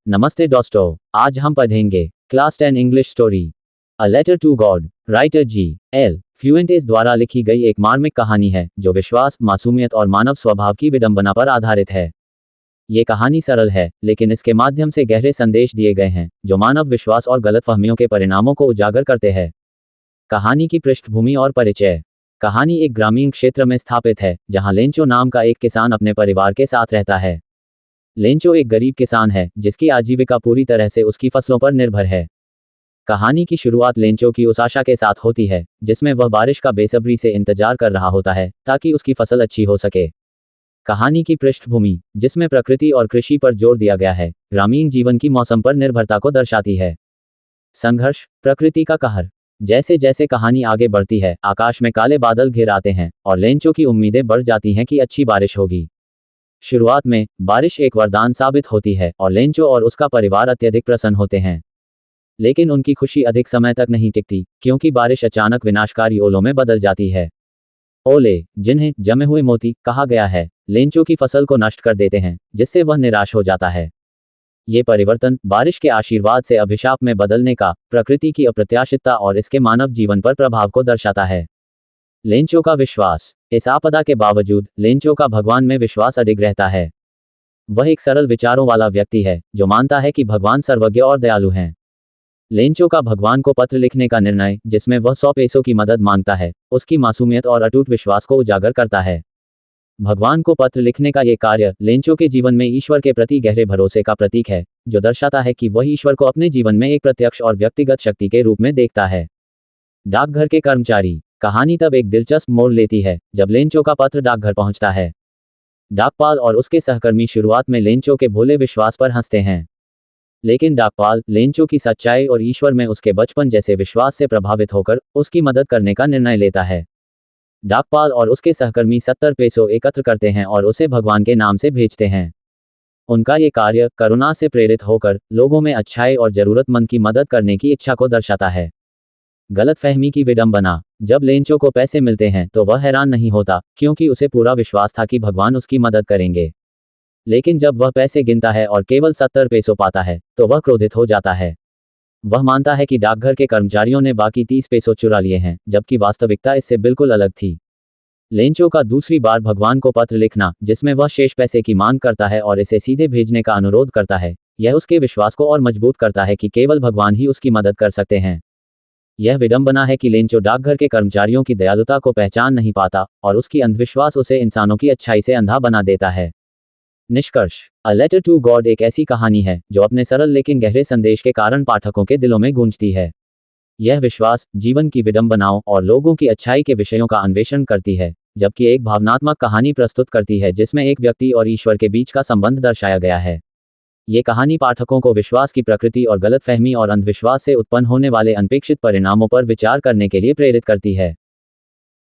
नमस्ते दोस्तों, आज हम पढ़ेंगे class 10 English story a letter to God. Writer G.L. Fuentes द्वारा लिखी गई एक मार्मिक कहानी है जो विश्वास, मासूमियत और मानव स्वभाव की विडंबना पर आधारित है। ये कहानी सरल है, लेकिन इसके माध्यम से गहरे संदेश दिए गए हैं जो मानव विश्वास और गलतफहमियों के परिणामों को उजागर करते हैं। कहानी की पृष्ठभूमि और परिचय। कहानी एक ग्रामीण क्षेत्र में स्थापित है जहां लेंचो नाम का एक किसान अपने परिवार के साथ रहता है। लेंचो एक गरीब किसान है जिसकी आजीविका पूरी तरह से उसकी फसलों पर निर्भर है। कहानी की शुरुआत लेंचो की उस आशा के साथ होती है जिसमें वह बारिश का बेसब्री से इंतजार कर रहा होता है ताकि उसकी फसल अच्छी हो सके। कहानी की पृष्ठभूमि, जिसमें प्रकृति और कृषि पर जोर दिया गया है, ग्रामीण जीवन की मौसम पर निर्भरता को दर्शाती है। संघर्ष, प्रकृति का कहर। जैसे जैसे कहानी आगे बढ़ती है, आकाश में काले बादल घिर आते हैं और लेंचो की उम्मीदें बढ़ जाती हैं कि अच्छी बारिश होगी। शुरुआत में बारिश एक वरदान साबित होती है और लेंचो और उसका परिवार अत्यधिक प्रसन्न होते हैं। लेकिन उनकी खुशी अधिक समय तक नहीं टिकती, क्योंकि बारिश अचानक विनाशकारी ओलों में बदल जाती है। ओले, जिन्हें जमे हुए मोती कहा गया है, लेंचो की फसल को नष्ट कर देते हैं, जिससे वह निराश हो जाता है। ये परिवर्तन बारिश के आशीर्वाद से अभिशाप में बदलने का, प्रकृति की अप्रत्याशितता और इसके मानव जीवन पर प्रभाव को दर्शाता है। लेंचो का विश्वास। इस आपदा के बावजूद लेंचो का भगवान में विश्वास अडिग रहता है। वह एक सरल विचारों वाला व्यक्ति है जो मानता है कि भगवान सर्वज्ञ और दयालु हैं। लेंचो का भगवान को पत्र लिखने का निर्णय, जिसमें वह 100 पैसों की मदद मांगता है, उसकी मासूमियत और अटूट विश्वास को उजागर करता है। भगवान को पत्र लिखने का ये कार्य लेंचो के जीवन में ईश्वर के प्रति गहरे भरोसे का प्रतीक है, जो दर्शाता है कि वह ईश्वर को अपने जीवन में एक प्रत्यक्ष और व्यक्तिगत शक्ति के रूप में देखता है। डाकघर के कर्मचारी। कहानी तब एक दिलचस्प मोड़ लेती है जब लेंचो का पत्र डाकघर पहुंचता है। डाकपाल और उसके सहकर्मी शुरुआत में लेंचो के भोले विश्वास पर हंसते हैं, लेकिन डाकपाल लेंचो की सच्चाई और ईश्वर में उसके बचपन जैसे विश्वास से प्रभावित होकर उसकी मदद करने का निर्णय लेता है। डाकपाल और उसके सहकर्मी 70 पैसों एकत्र करते हैं और उसे भगवान के नाम से भेजते हैं। उनका ये कार्य करुणा से प्रेरित होकर लोगों में अच्छाई और जरूरतमंद की मदद करने की इच्छा को दर्शाता है। गलतफहमी की विडंबना। जब लेंचो को पैसे मिलते हैं तो वह हैरान नहीं होता, क्योंकि उसे पूरा विश्वास था कि भगवान उसकी मदद करेंगे। लेकिन जब वह पैसे गिनता है और केवल 70 पैसों पाता है तो वह क्रोधित हो जाता है। वह मानता है कि डाकघर के कर्मचारियों ने बाकी 30 पैसों चुरा लिए हैं, जबकि वास्तविकता इससे बिल्कुल अलग थी। लेंचो का दूसरी बार भगवान को पत्र लिखना, जिसमें वह शेष पैसे की मांग करता है और इसे सीधे भेजने का अनुरोध करता है, यह उसके विश्वास को और मजबूत करता है कि केवल भगवान ही उसकी मदद कर सकते हैं। यह विडंबना है कि लेंचो डाकघर के कर्मचारियों की दयालुता को पहचान नहीं पाता और उसकी अंधविश्वास उसे इंसानों की अच्छाई से अंधा बना देता है। निष्कर्ष। अ लेटर टू गॉड एक ऐसी कहानी है जो अपने सरल लेकिन गहरे संदेश के कारण पाठकों के दिलों में गूंजती है। यह विश्वास, जीवन की विडंबनाओं और लोगों की अच्छाई के विषयों का अन्वेषण करती है, जबकि एक भावनात्मक कहानी प्रस्तुत करती है जिसमें एक व्यक्ति और ईश्वर के बीच का संबंध दर्शाया गया है। ये कहानी पाठकों को विश्वास की प्रकृति और गलतफहमी और अंधविश्वास से उत्पन्न होने वाले अनपेक्षित परिणामों पर विचार करने के लिए प्रेरित करती है।